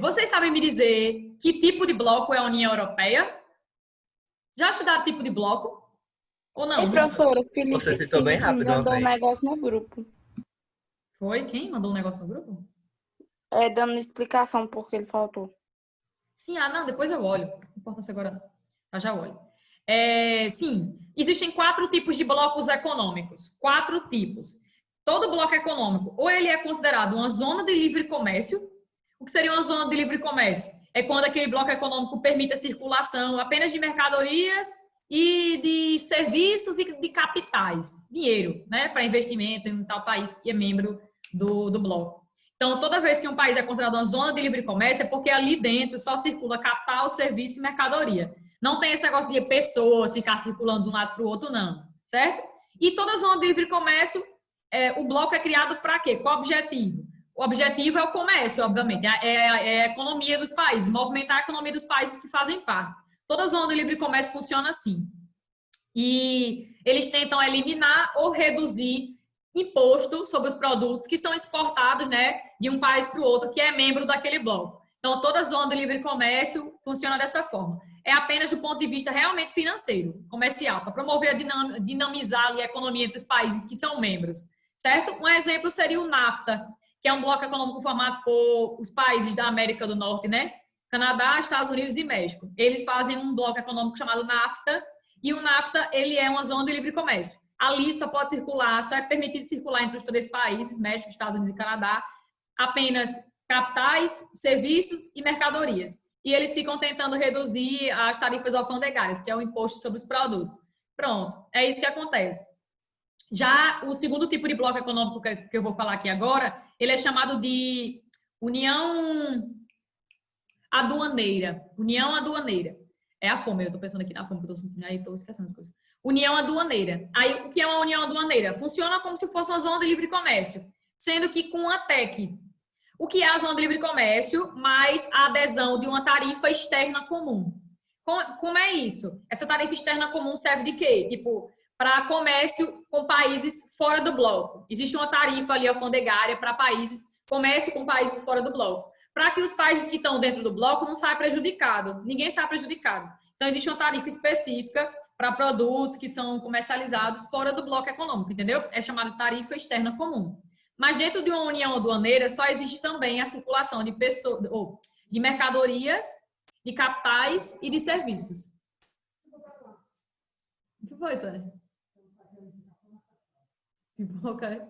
Vocês sabem me dizer que tipo de bloco é a União Europeia? Já estudaram tipo de bloco? Ou não? Ei, professora, Você citou bem Felipe me rápido uma mandou um vez. negócio no grupo. Foi? Quem mandou um negócio no grupo? Dando explicação porque ele faltou. Sim, não, depois eu olho. Não importa agora não. Eu já olho. Sim, existem 4 tipos de blocos econômicos. 4 tipos. Todo bloco econômico, ou ele é considerado uma zona de livre comércio. O que seria uma zona de livre comércio? É quando aquele bloco econômico permite a circulação apenas de mercadorias e de serviços e de capitais, dinheiro, né, para investimento em tal país que é membro do bloco. Então, toda vez que um país é considerado uma zona de livre comércio, é porque ali dentro só circula capital, serviço e mercadoria. Não tem esse negócio de pessoas ficar circulando de um lado para o outro, não, certo? E toda zona de livre comércio, o bloco é criado para quê? Qual o objetivo? O objetivo é o comércio, obviamente, é a economia dos países, movimentar a economia dos países que fazem parte. Toda zona de livre comércio funciona assim. E eles tentam eliminar ou reduzir imposto sobre os produtos que são exportados, né, de um país para o outro, que é membro daquele bloco. Então, toda zona de livre comércio funciona dessa forma. É apenas do ponto de vista realmente financeiro, comercial, para promover dinamizar ali a economia entre os países que são membros, certo? Um exemplo seria o NAFTA, que é um bloco econômico formado por os países da América do Norte, né? Canadá, Estados Unidos e México. Eles fazem um bloco econômico chamado NAFTA, e o NAFTA, ele é uma zona de livre comércio. Ali só pode circular, só é permitido circular entre os 3 países, México, Estados Unidos e Canadá, apenas capitais, serviços e mercadorias. E eles ficam tentando reduzir as tarifas alfandegárias, que é o imposto sobre os produtos. Pronto, é isso que acontece. Já o segundo tipo de bloco econômico que eu vou falar aqui agora, ele é chamado de União Aduaneira. União Aduaneira. É a fome, eu tô pensando aqui na fome que eu tô sentindo, aí tô esquecendo as coisas. União Aduaneira. Aí, o que é uma União Aduaneira? Funciona como se fosse uma zona de livre comércio, sendo que com a TEC. O que é a zona de livre comércio? Mais a adesão de uma tarifa externa comum. Como é isso? Essa tarifa externa comum serve de quê? Tipo, para comércio com países fora do bloco. Existe uma tarifa ali alfandegária para países, comércio com países fora do bloco, para que os países que estão dentro do bloco não saiam prejudicados. Ninguém sai prejudicado. Então, existe uma tarifa específica para produtos que são comercializados fora do bloco econômico, entendeu? É chamada tarifa externa comum. Mas dentro de uma união aduaneira só existe também a circulação de pessoas, ou de mercadorias, de capitais e de serviços. O que foi, Zé? Pipoca.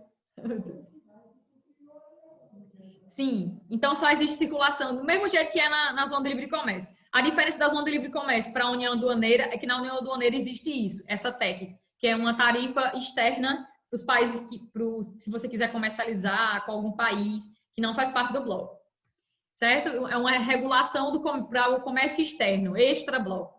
Sim, então só existe circulação do mesmo jeito que é na zona de livre comércio. A diferença da zona de livre comércio para a União Aduaneira é que na União Aduaneira existe isso, essa TEC, que é uma tarifa externa para os países se você quiser comercializar com algum país que não faz parte do bloco, certo? É uma regulação para o comércio externo, extra bloco,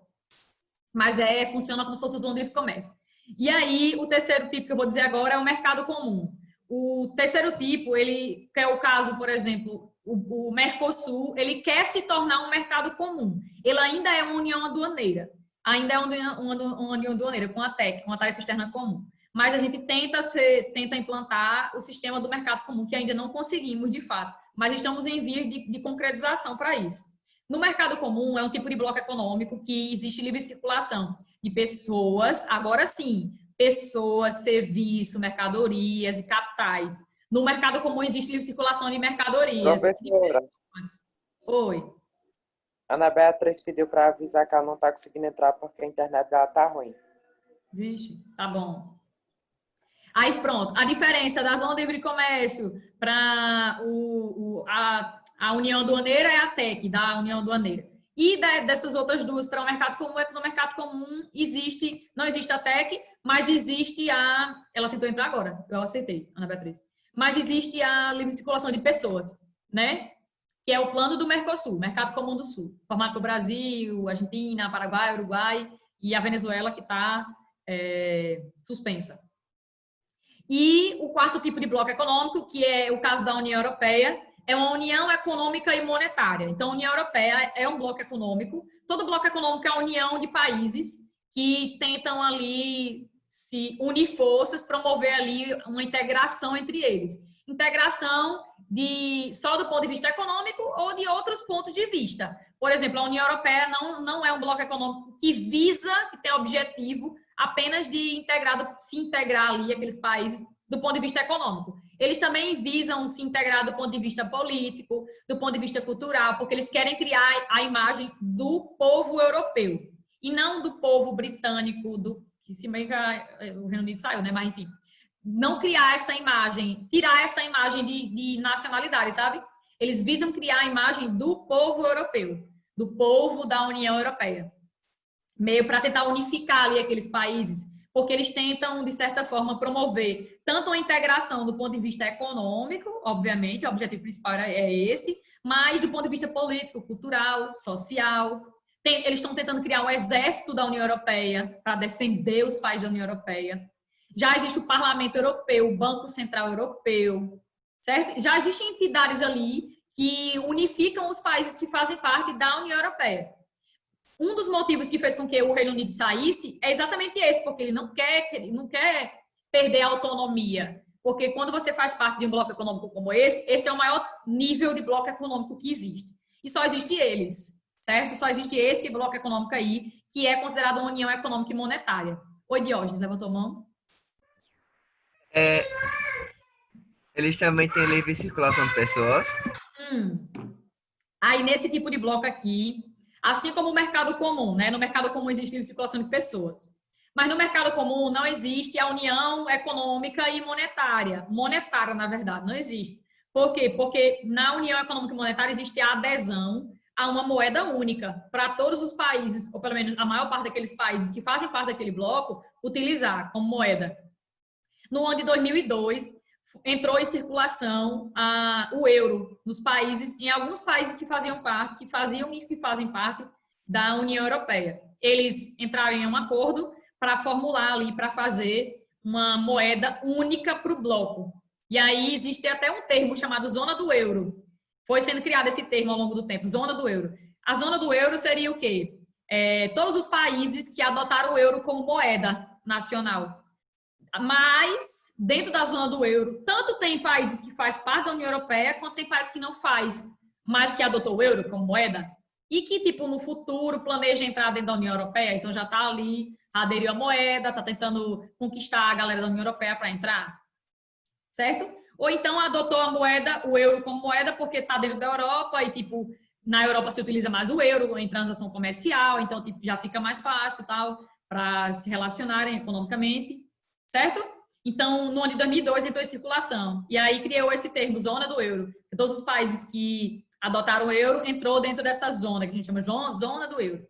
mas funciona como se fosse zona de livre comércio. E aí, o terceiro tipo que eu vou dizer agora é o mercado comum. O terceiro tipo, ele que é o caso, por exemplo, o Mercosul, ele quer se tornar um mercado comum. Ele ainda é uma união aduaneira. Ainda é uma união aduaneira com a TEC, com a tarifa externa comum. Mas a gente tenta implantar o sistema do mercado comum, que ainda não conseguimos, de fato. Mas estamos em vias de concretização para isso. No mercado comum, é um tipo de bloco econômico que existe livre circulação de pessoas, agora sim, pessoas, serviços, mercadorias e capitais. No mercado comum existe livre circulação de mercadorias. Professora, Oi. Ana Beatriz pediu para avisar que ela não está conseguindo entrar porque a internet dela tá ruim. Vixe, tá bom. Aí pronto, a diferença da zona de livre comércio para a União Aduaneira é a TEC, da União Aduaneira. E dessas outras duas para o mercado comum é que no mercado comum não existe a TEC, mas existe ela tentou entrar agora, eu acertei, Ana Beatriz. Mas existe a livre circulação de pessoas, né? Que é o plano do Mercosul, Mercado Comum do Sul, formado por Brasil, Argentina, Paraguai, Uruguai e a Venezuela, que está suspensa. E o quarto tipo de bloco econômico, que é o caso da União Europeia, é uma união econômica e monetária. Então, a União Europeia é um bloco econômico. Todo bloco econômico é a união de países que tentam ali se unir forças, promover ali uma integração entre eles. Integração só do ponto de vista econômico ou de outros pontos de vista. Por exemplo, a União Europeia não é um bloco econômico que tem objetivo apenas de se integrar ali aqueles países do ponto de vista econômico. Eles também visam se integrar do ponto de vista político, do ponto de vista cultural, porque eles querem criar a imagem do povo europeu e não do povo britânico, que se bem que o Reino Unido saiu, né? Mas enfim, não criar essa imagem, tirar essa imagem de nacionalidade, sabe? Eles visam criar a imagem do povo europeu, do povo da União Europeia, meio para tentar unificar ali aqueles países, porque eles tentam, de certa forma, promover tanto a integração do ponto de vista econômico, obviamente, o objetivo principal é esse, mas do ponto de vista político, cultural, social. Eles estão tentando criar um exército da União Europeia para defender os países da União Europeia. Já existe o Parlamento Europeu, o Banco Central Europeu, certo? Já existem entidades ali que unificam os países que fazem parte da União Europeia. Um dos motivos que fez com que o Reino Unido saísse é exatamente esse, porque ele não quer perder a autonomia. Porque quando você faz parte de um bloco econômico como esse é o maior nível de bloco econômico que existe. E só existe eles, certo? Só existe esse bloco econômico aí, que é considerado uma união econômica e monetária. Oi, Diógenes, levantou a mão? Eles também têm livre circulação de pessoas. Aí, nesse tipo de bloco aqui, assim como o mercado comum, né? No mercado comum existe livre circulação de pessoas. Mas no mercado comum não existe a união econômica e monetária. Monetária, na verdade, não existe. Por quê? Porque na união econômica e monetária existe a adesão a uma moeda única para todos os países, ou pelo menos a maior parte daqueles países que fazem parte daquele bloco, utilizar como moeda. No ano de 2002, entrou em circulação o euro nos países, em alguns países que faziam e que fazem parte da União Europeia. Eles entraram em um acordo para formular ali, para fazer uma moeda única para o bloco. E aí existe até um termo chamado zona do euro. Foi sendo criado esse termo ao longo do tempo, zona do euro. A zona do euro seria o quê? Todos os países que adotaram o euro como moeda nacional. Mas, dentro da zona do euro, tanto tem países que fazem parte da União Europeia, quanto tem países que não faz, mas que adotou o euro como moeda, e que, tipo, no futuro planeja entrar dentro da União Europeia, então já está ali, aderiu à moeda, está tentando conquistar a galera da União Europeia para entrar, certo? Ou então adotou a moeda, o euro como moeda, porque está dentro da Europa e, tipo, na Europa se utiliza mais o euro em transação comercial, então, tipo, já fica mais fácil, tal, para se relacionarem economicamente. Certo? Então, no ano de 2002 entrou em circulação. E aí criou esse termo, zona do euro. Todos os países que adotaram o euro entrou dentro dessa zona, que a gente chama zona do euro.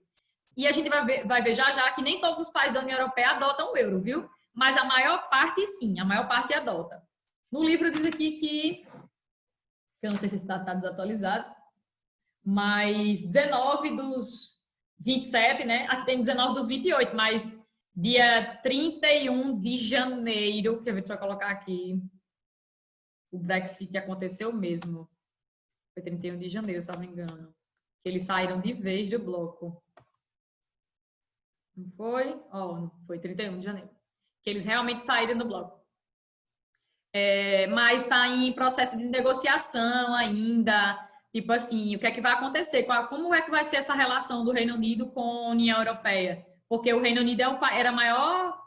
E a gente vai ver já que nem todos os países da União Europeia adotam o euro, viu? Mas a maior parte, sim, a maior parte adota. No livro diz aqui que, eu não sei se esse dado está desatualizado, mas 19 dos 27, né? Aqui tem 19 dos 28, mas dia 31 de janeiro, que deixa eu colocar aqui, o Brexit aconteceu mesmo. Foi 31 de janeiro, se não me engano. Que eles saíram de vez do bloco. Não foi? Não foi 31 de janeiro. Que eles realmente saíram do bloco. Mas está em processo de negociação ainda. Tipo assim, o que é que vai acontecer? Como é que vai ser essa relação do Reino Unido com a União Europeia? Porque o Reino Unido era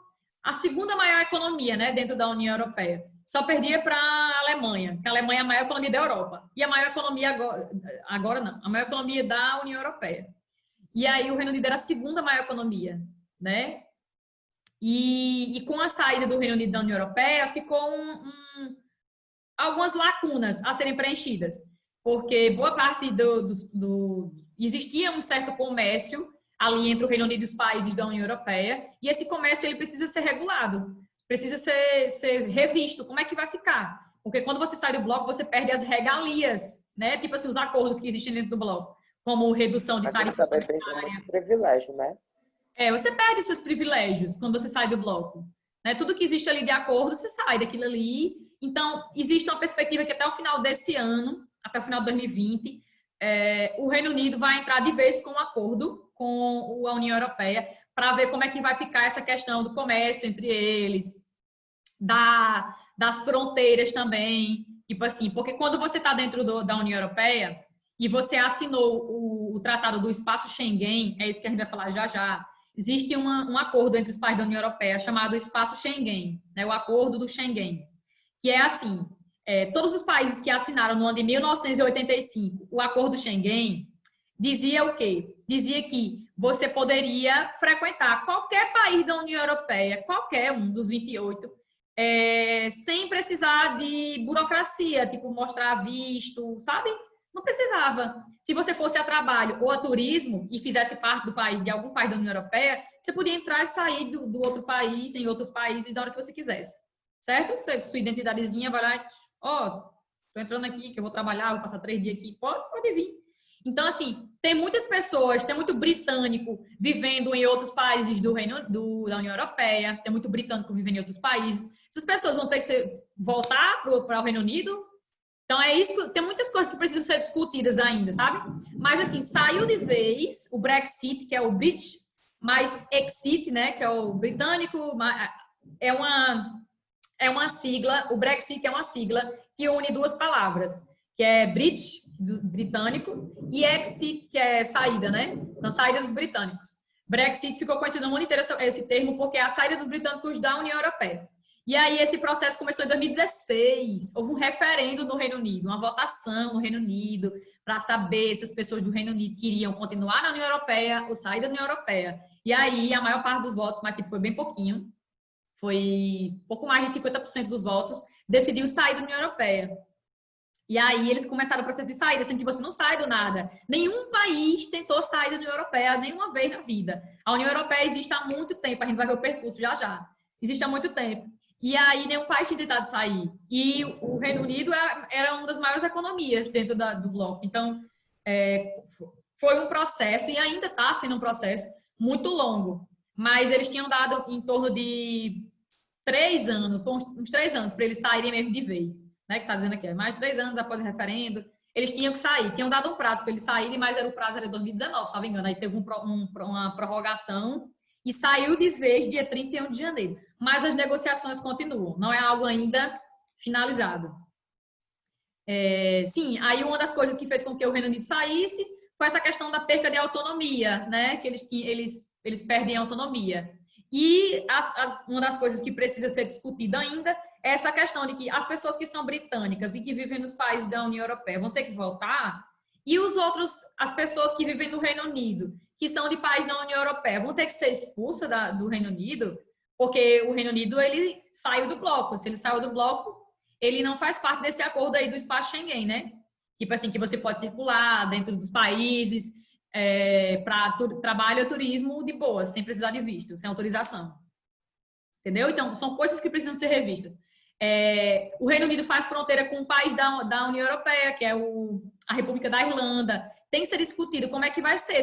a segunda maior economia, né, dentro da União Europeia. Só perdia para a Alemanha, que a Alemanha é a maior economia da Europa. E a maior economia agora não, a maior economia da União Europeia. E aí o Reino Unido era a segunda maior economia, né? E com a saída do Reino Unido da União Europeia, ficou algumas lacunas a serem preenchidas. Porque boa parte existia um certo comércio ali entre o Reino Unido e os países da União Europeia, e esse comércio ele precisa ser regulado, precisa ser revisto. Como é que vai ficar? Porque quando você sai do bloco, você perde as regalias, né? Tipo assim, os acordos que existem dentro do bloco, como redução de tarifa também perde muito privilégio, né? Você perde seus privilégios quando você sai do bloco, né? Tudo que existe ali de acordo, você sai daquilo ali. Então, existe uma perspectiva que até o final desse ano, até o final de 2020, o Reino Unido vai entrar de vez com um acordo com a União Europeia para ver como é que vai ficar essa questão do comércio entre eles, das fronteiras também, Tipo assim, porque quando você está dentro da União Europeia e você assinou o Tratado do Espaço Schengen, é isso que a gente vai falar já já, existe um acordo entre os países da União Europeia chamado Espaço Schengen, né, o Acordo do Schengen, que é assim, todos os países que assinaram no ano de 1985 o Acordo Schengen, dizia o quê? Dizia que você poderia frequentar qualquer país da União Europeia, qualquer um dos 28, sem precisar de burocracia, tipo mostrar visto, sabe? Não precisava. Se você fosse a trabalho ou a turismo e fizesse parte do país, de algum país da União Europeia, você podia entrar e sair do outro país, em outros países, da hora que você quisesse. Certo? Sua identidadezinha vai lá e, tô entrando aqui, que eu vou trabalhar, vou passar 3 dias aqui, pode vir. Então, assim, tem muitas pessoas, tem muito britânico vivendo em outros países da União Europeia, tem muito britânico vivendo em outros países. Essas pessoas vão ter que voltar para o Reino Unido. Então, é isso, tem muitas coisas que precisam ser discutidas ainda, sabe? Mas, assim, saiu de vez o Brexit, que é o British, mais Exit, né, que é o britânico, é uma sigla, o Brexit é uma sigla que une duas palavras, que é British, britânico, e Exit, que é saída, né? Então, saída dos britânicos. Brexit ficou conhecido no mundo inteiro esse termo porque é a saída dos britânicos da União Europeia. E aí esse processo começou em 2016. Houve um referendo no Reino Unido, uma votação no Reino Unido para saber se as pessoas do Reino Unido queriam continuar na União Europeia ou sair da União Europeia. E aí a maior parte dos votos, mas tipo, foi bem pouquinho, foi pouco mais de 50% dos votos, decidiu sair da União Europeia. E aí eles começaram o processo de saída, sendo que você não sai do nada. Nenhum país tentou sair da União Europeia nenhuma vez na vida. A União Europeia existe há muito tempo, a gente vai ver o percurso já já. Existe há muito tempo. E aí nenhum país tinha tentado sair. E o Reino Unido era uma das maiores economias dentro do bloco. Então, foi um processo, e ainda está sendo um processo muito longo. Mas eles tinham dado em torno de 3 anos, uns 3 anos, para eles saírem mesmo de vez. Né, que está dizendo aqui, mais de 3 anos após o referendo, eles tinham que sair. Tinham dado um prazo para eles saírem, mas o prazo era 2019, se não me engano. Aí teve uma prorrogação e saiu de vez dia 31 de janeiro. Mas as negociações continuam, não é algo ainda finalizado. Sim, aí uma das coisas que fez com que o Reino Unido saísse foi essa questão da perca de autonomia, né? Que eles perdem a autonomia. E uma das coisas que precisa ser discutida ainda é essa questão de que as pessoas que são britânicas e que vivem nos países da União Europeia vão ter que voltar, e as pessoas que vivem no Reino Unido, que são de países da União Europeia, vão ter que ser expulsas do Reino Unido, porque o Reino Unido, ele saiu do bloco. Se ele saiu do bloco, ele não faz parte desse acordo aí do Espaço Schengen, né? Tipo assim, que você pode circular dentro dos países, para trabalho ou turismo de boa, sem precisar de visto, sem autorização. Entendeu? Então, são coisas que precisam ser revistas. O Reino Unido faz fronteira com um país da União Europeia, que é a República da Irlanda. Tem que ser discutido como é que vai ser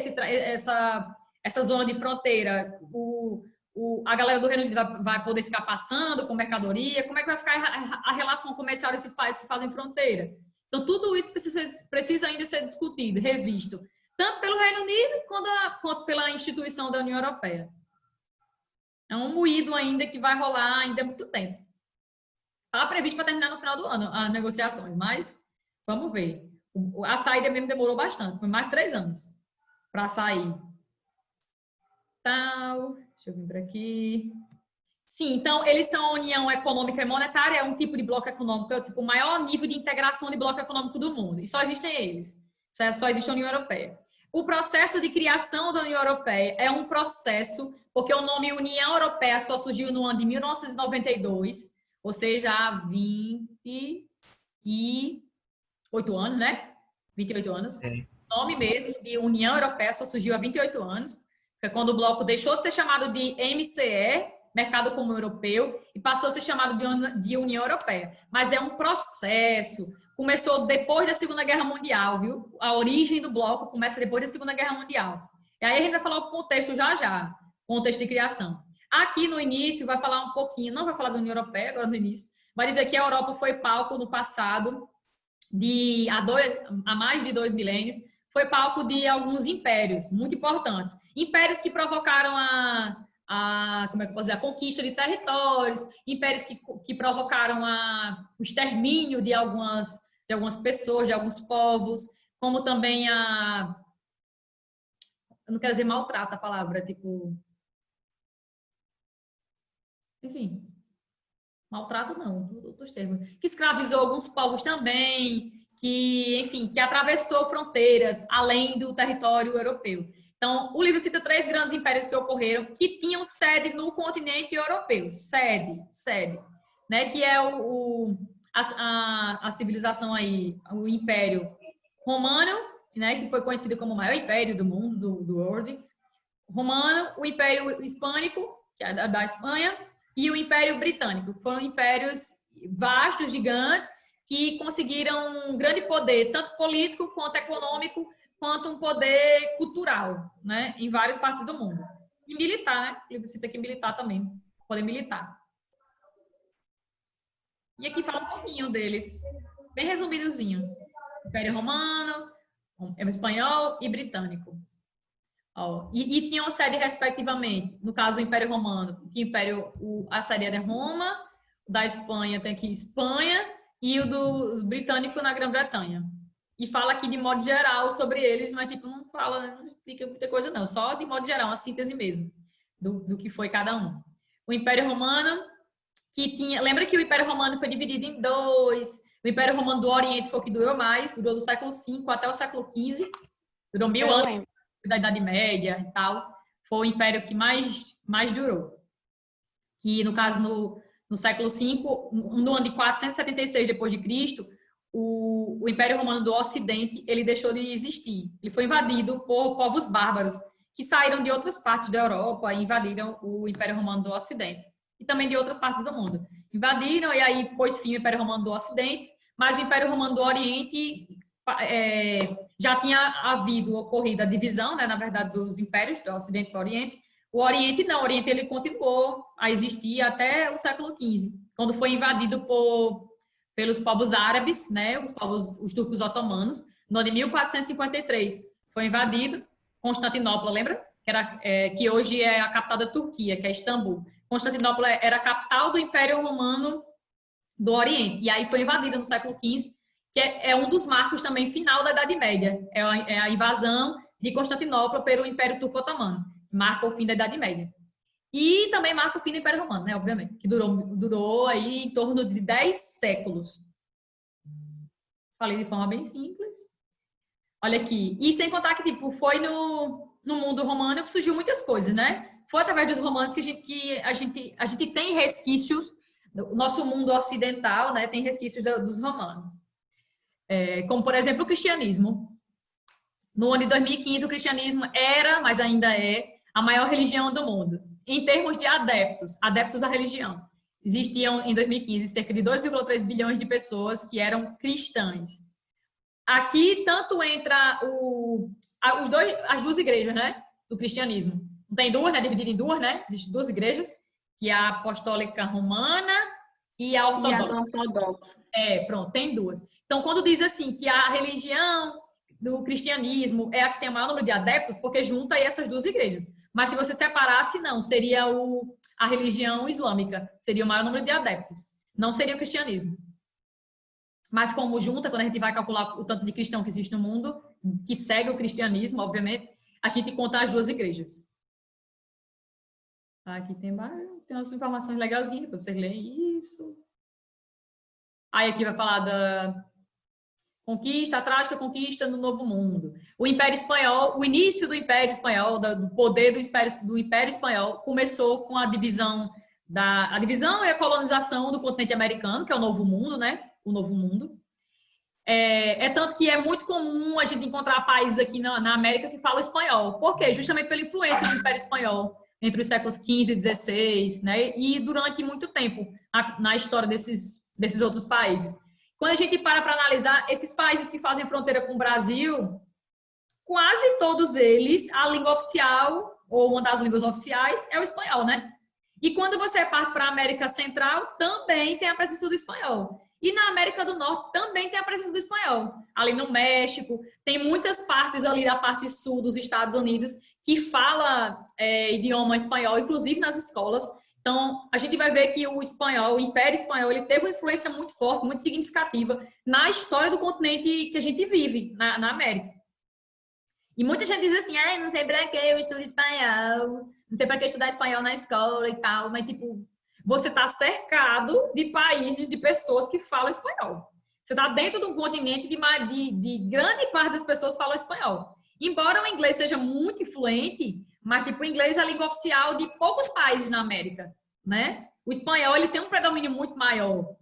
essa zona de fronteira. A galera do Reino Unido vai poder ficar passando com mercadoria, como é que vai ficar a relação comercial desses países que fazem fronteira. Então, tudo isso precisa ainda ser discutido, revisto, tanto pelo Reino Unido quanto pela instituição da União Europeia. É um moído ainda que vai rolar ainda há muito tempo. Está previsto para terminar no final do ano as negociações, mas vamos ver. A saída mesmo demorou bastante, foi mais de 3 anos para sair. Deixa eu vir por aqui. Sim, então eles são a União Econômica e Monetária, é um tipo de bloco econômico, é o tipo maior nível de integração de bloco econômico do mundo. E só existem eles. Só existe a União Europeia. O processo de criação da União Europeia é um processo, porque o nome União Europeia só surgiu no ano de 1992, ou seja, há 28 anos, né? 28 anos. O nome mesmo de União Europeia só surgiu há 28 anos, que é quando o bloco deixou de ser chamado de MCE, Mercado Comum Europeu, e passou a ser chamado de União Europeia. Mas é um processo. Começou depois da Segunda Guerra Mundial, viu? A origem do bloco começa depois da Segunda Guerra Mundial. E aí a gente vai falar o contexto já, contexto de criação. Aqui no início vai falar um pouquinho, não vai falar da União Europeia agora no início, vai dizer que a Europa foi palco no passado, há mais de 2 milênios, foi palco de alguns impérios muito importantes. Impérios que provocaram como é que eu posso dizer, a conquista de territórios, impérios que provocaram o extermínio de algumas pessoas, de alguns povos, como também eu não quero dizer maltrato a palavra, tipo, enfim, maltrato não, outros termos, que escravizou alguns povos também, que, enfim, que atravessou fronteiras além do território europeu. Então, o livro cita 3 grandes impérios que ocorreram, que tinham sede no continente europeu, sede, né, que é a civilização aí, o Império Romano, né, que foi conhecido como o maior império do mundo, do world, romano, o Império Hispânico, que é da Espanha, e o Império Britânico, que foram impérios vastos, gigantes, que conseguiram um grande poder, tanto político quanto econômico, quanto um poder cultural, né, em várias partes do mundo. E militar, né? O livro cita aqui militar também, poder militar. E aqui fala um pouquinho deles, bem resumidozinho. Império Romano, Espanhol e Britânico. E tinham sede, respectivamente, no caso do Império Romano, que a sede é Roma, da Espanha tem aqui Espanha, e o do britânico na Grã-Bretanha. E fala aqui de modo geral sobre eles, mas tipo, não explica muita coisa não, só de modo geral, uma síntese mesmo do que foi cada um. O Império Romano, que tinha... Lembra que o Império Romano foi dividido em 2, o Império Romano do Oriente foi o que durou mais, durou do século V até o século XV, durou 1000 anos, da Idade Média e tal, foi o império que mais durou. Que, no caso, no século V, no ano de 476 depois de Cristo, o Império Romano do Ocidente, ele deixou de existir. Ele foi invadido por povos bárbaros que saíram de outras partes da Europa e invadiram o Império Romano do Ocidente. E também de outras partes do mundo. Invadiram e aí pôs fim ao Império Romano do Ocidente, mas o Império Romano do Oriente já tinha ocorrido a divisão, né, na verdade, dos impérios, do Ocidente para o Oriente. O Oriente não, o Oriente ele continuou a existir até o século XV, quando foi invadido pelos povos árabes, né, os turcos otomanos, no ano de 1453. Foi invadido Constantinopla, lembra? Que hoje é a capital da Turquia, que é Istambul. Constantinopla era a capital do Império Romano do Oriente, e aí foi invadida no século XV, que é um dos marcos também final da Idade Média, é a invasão de Constantinopla pelo Império Turco-Otomano, marca o fim da Idade Média. E também marca o fim do Império Romano, né, obviamente, que durou aí em torno de 10 séculos. Falei de forma bem simples. Olha aqui, e sem contar que tipo, foi no mundo romano que surgiu muitas coisas, né? Foi através dos romanos que a gente tem resquícios, o nosso mundo ocidental, né, tem resquícios dos romanos. Como, por exemplo, o cristianismo. No ano de 2015, o cristianismo era, mas ainda é, a maior religião do mundo. Em termos de adeptos à religião. Existiam, em 2015, cerca de 2,3 bilhões de pessoas que eram cristãs. Aqui, tanto entra as duas igrejas, né, do cristianismo. Não tem duas, né, dividido em duas, né? Existem 2 igrejas, que é a apostólica romana e a ortodoxa. Pronto, tem 2. Então, quando diz assim que a religião do cristianismo é a que tem o maior número de adeptos, porque junta aí essas 2 igrejas. Mas se você separasse, não, seria a religião islâmica, seria o maior número de adeptos. Não seria o cristianismo. Mas como junta, quando a gente vai calcular o tanto de cristão que existe no mundo, que segue o cristianismo, obviamente, a gente conta as 2 igrejas. Aqui tem umas informações legalzinhas para vocês lerem isso. Aí aqui vai falar da conquista, a trágica conquista no Novo Mundo. O Império Espanhol, o início do Império Espanhol, do poder do Império Espanhol, começou com a divisão e a colonização do continente americano, que é o Novo Mundo, né? O Novo Mundo. Tanto que é muito comum a gente encontrar países aqui na América que falam espanhol. Por quê? Justamente pela influência do Império Espanhol entre os séculos XV e XVI, né? E durante muito tempo na história desses outros países. Quando a gente para analisar esses países que fazem fronteira com o Brasil, quase todos eles, a língua oficial, ou uma das línguas oficiais, é o espanhol, né? E quando você parte para a América Central, também tem a presença do espanhol. E na América do Norte também tem a presença do espanhol. Ali no México, tem muitas partes ali da parte sul dos Estados Unidos que fala idioma espanhol, inclusive nas escolas. Então, a gente vai ver que o espanhol, o Império Espanhol, ele teve uma influência muito forte, muito significativa na história do continente que a gente vive, na América. E muita gente diz assim, não sei pra que eu estudo espanhol, não sei pra que estudar espanhol na escola e tal, mas, tipo, você está cercado de países, de pessoas que falam espanhol. Você está dentro de um continente de grande parte das pessoas falam espanhol. Embora o inglês seja muito influente, mas, tipo, o inglês é a língua oficial de poucos países na América, né? O espanhol, ele tem um predomínio muito maior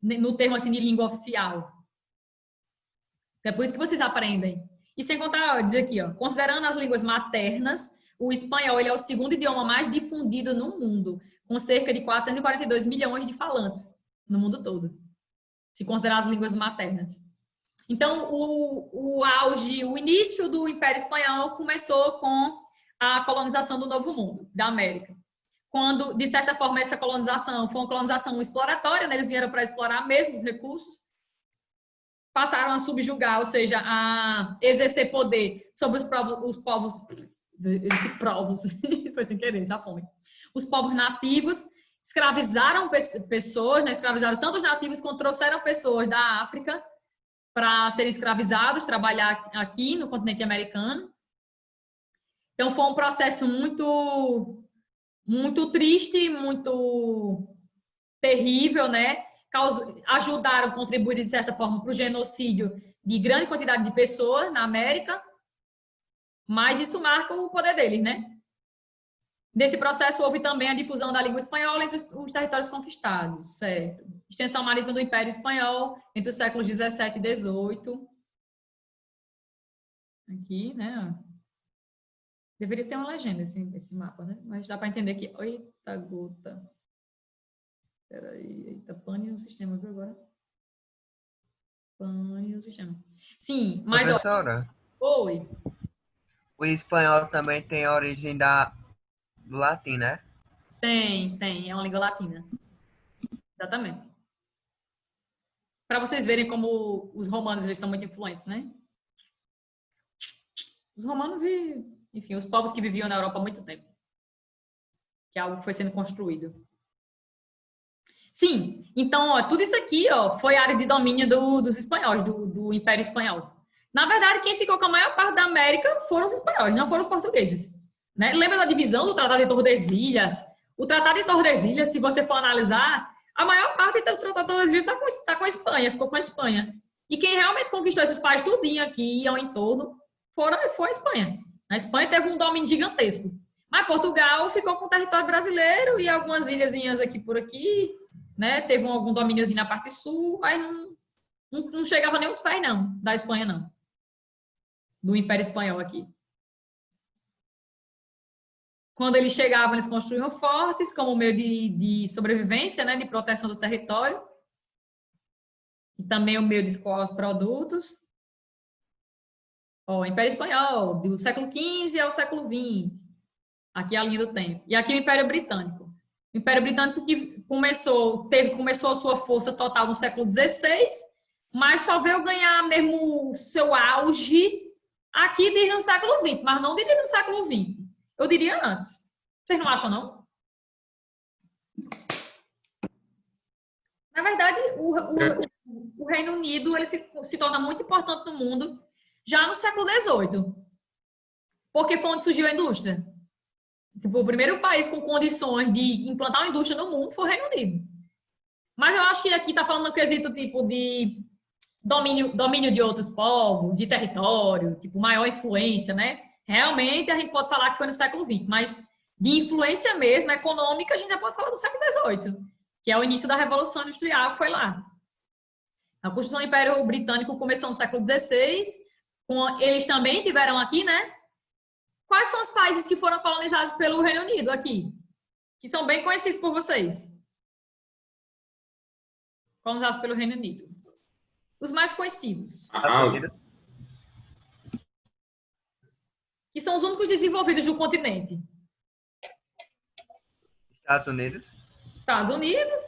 no termo, assim, de língua oficial. É por isso que vocês aprendem. E sem contar, dizer aqui, considerando as línguas maternas, o espanhol ele é o segundo idioma mais difundido no mundo, com cerca de 442 milhões de falantes no mundo todo, se considerar as línguas maternas. Então, o auge, o início do Império Espanhol começou com a colonização do Novo Mundo, da América. Quando, de certa forma, essa colonização foi uma colonização exploratória, né? Eles vieram para explorar mesmo os recursos, passaram a subjugar, ou seja, a exercer poder sobre os povos foi sem querer, essa fome. Os povos nativos escravizaram pessoas, né? Escravizaram tanto os nativos quanto trouxeram pessoas da África para serem escravizados, trabalhar aqui no continente americano. Então, foi um processo muito, muito triste, muito terrível, né? Ajudaram, contribuíram, de certa forma, para o genocídio de grande quantidade de pessoas na América, mas isso marca o poder deles, né? Nesse processo, houve também a difusão da língua espanhola entre os territórios conquistados, certo? Extensão marítima do Império Espanhol entre os séculos 17 e 18. Aqui, né? Deveria ter uma legenda esse mapa, né? Mas dá para entender aqui. Eita, gota. Peraí, eita, pane no sistema, viu agora? Pane no sistema. Sim, mas... Professora, Oi. o espanhol também tem a origem do latim, né? Tem. É uma língua latina. Exatamente. Para vocês verem como os romanos eles são muito influentes, né? Os romanos e, enfim, os povos que viviam na Europa há muito tempo. Que é algo que foi sendo construído. Sim, então, tudo isso aqui, foi área de domínio dos espanhóis, do Império Espanhol. Na verdade, quem ficou com a maior parte da América foram os espanhóis, não foram os portugueses. Né? Lembra da divisão do Tratado de Tordesilhas? O Tratado de Tordesilhas, se você for analisar, a maior parte do Tratado de Tordesilhas está com a Espanha, ficou com a Espanha. E quem realmente conquistou esses países tudinho aqui ao entorno foi a Espanha. A Espanha teve um domínio gigantesco. Mas Portugal ficou com o território brasileiro e algumas ilhazinhas aqui por aqui, né? Teve algum domíniozinho na parte sul, mas não chegava nem os pés, não, da Espanha, não. Do Império Espanhol aqui. Quando eles chegavam, eles construíam fortes como meio de sobrevivência, né? De proteção do território. E também o meio de escoar os produtos. Império Espanhol, do século XV ao século XX. Aqui é a linha do tempo. E aqui o Império Britânico. O Império Britânico que começou a sua força total no século XVI, mas só veio ganhar mesmo seu auge aqui desde o século XX, mas não desde o século XX. Eu diria antes. Vocês não acham, não? Na verdade, o Reino Unido ele se torna muito importante no mundo já no século XVIII. Porque foi onde surgiu a indústria. Tipo, o primeiro país com condições de implantar uma indústria no mundo foi o Reino Unido. Mas eu acho que aqui está falando no quesito tipo de domínio de outros povos, de território, tipo, maior influência, né? Realmente a gente pode falar que foi no século XX, mas de influência mesmo, econômica, a gente já pode falar do século XVIII, que é o início da Revolução Industrial, que foi lá. A construção do Império Britânico começou no século XVI, eles também tiveram aqui, né? Quais são os países que foram colonizados pelo Reino Unido aqui? Que são bem conhecidos por vocês. Colonizados pelo Reino Unido. Os mais conhecidos. Que são os únicos desenvolvidos do continente. Estados Unidos. Estados Unidos.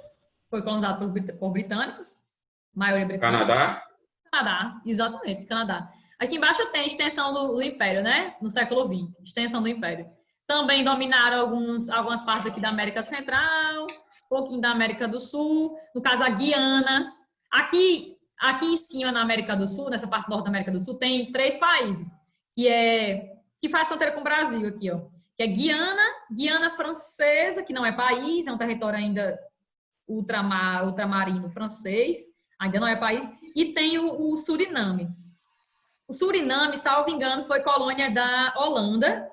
Foi colonizado por britânicos. Maioria britânica. Canadá? Canadá, exatamente, Canadá. Aqui embaixo tem extensão do Império, né? No século XX, extensão do Império. Também dominaram algumas partes aqui da América Central, um pouquinho da América do Sul, no caso a Guiana. Aqui em cima, na América do Sul, nessa parte norte da América do Sul, tem 3 países, que faz fronteira com o Brasil aqui, ó. Que é Guiana Francesa, que não é país, é um território ainda ultramarino francês, ainda não é país, e tem o Suriname. O Suriname, salvo engano, foi colônia da Holanda.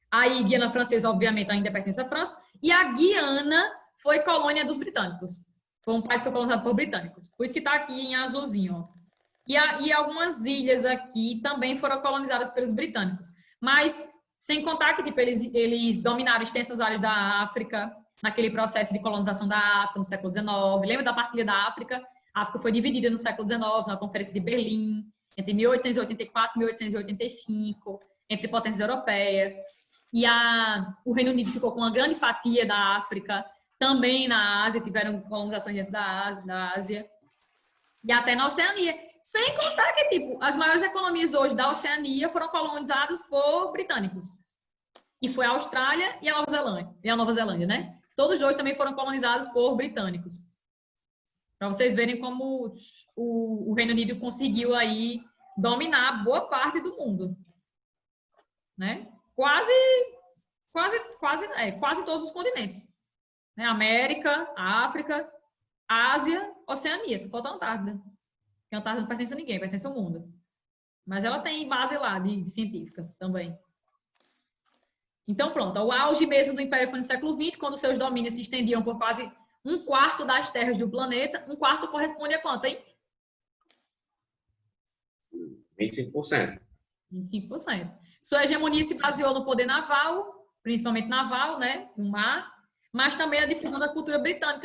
Aí, Guiana Francesa, obviamente, ainda pertence à França. E a Guiana foi colônia dos britânicos. Foi um país que foi colonizado por britânicos. Por isso que está aqui em azulzinho. Ó. E algumas ilhas aqui também foram colonizadas pelos britânicos. Mas, sem contar que tipo, eles dominaram extensas áreas da África, naquele processo de colonização da África no século XIX. Lembra da partilha da África? A África foi dividida no século XIX, na Conferência de Berlim, entre 1884 e 1885, entre potências europeias. E o Reino Unido ficou com uma grande fatia da África, também na Ásia, tiveram colonizações dentro da Ásia, e até na Oceania. Sem contar que, tipo, as maiores economias hoje da Oceania foram colonizadas por britânicos. E foi a Austrália e a Nova Zelândia, né? Todos hoje também foram colonizados por britânicos. Para vocês verem como o Reino Unido conseguiu aí dominar boa parte do mundo, né? Quase todos os continentes, né? América, África, Ásia, Oceania, só falta a Antártida. Porque a Antártida não pertence a ninguém, pertence ao mundo. Mas ela tem base lá de científica também. Então, pronto, o auge mesmo do Império foi no século XX, quando seus domínios se estendiam por quase 1/4 das terras do planeta. 1/4 corresponde a quanto, hein? 25%. 25%. Sua hegemonia se baseou no poder naval, principalmente naval, né, no mar, mas também a difusão da cultura britânica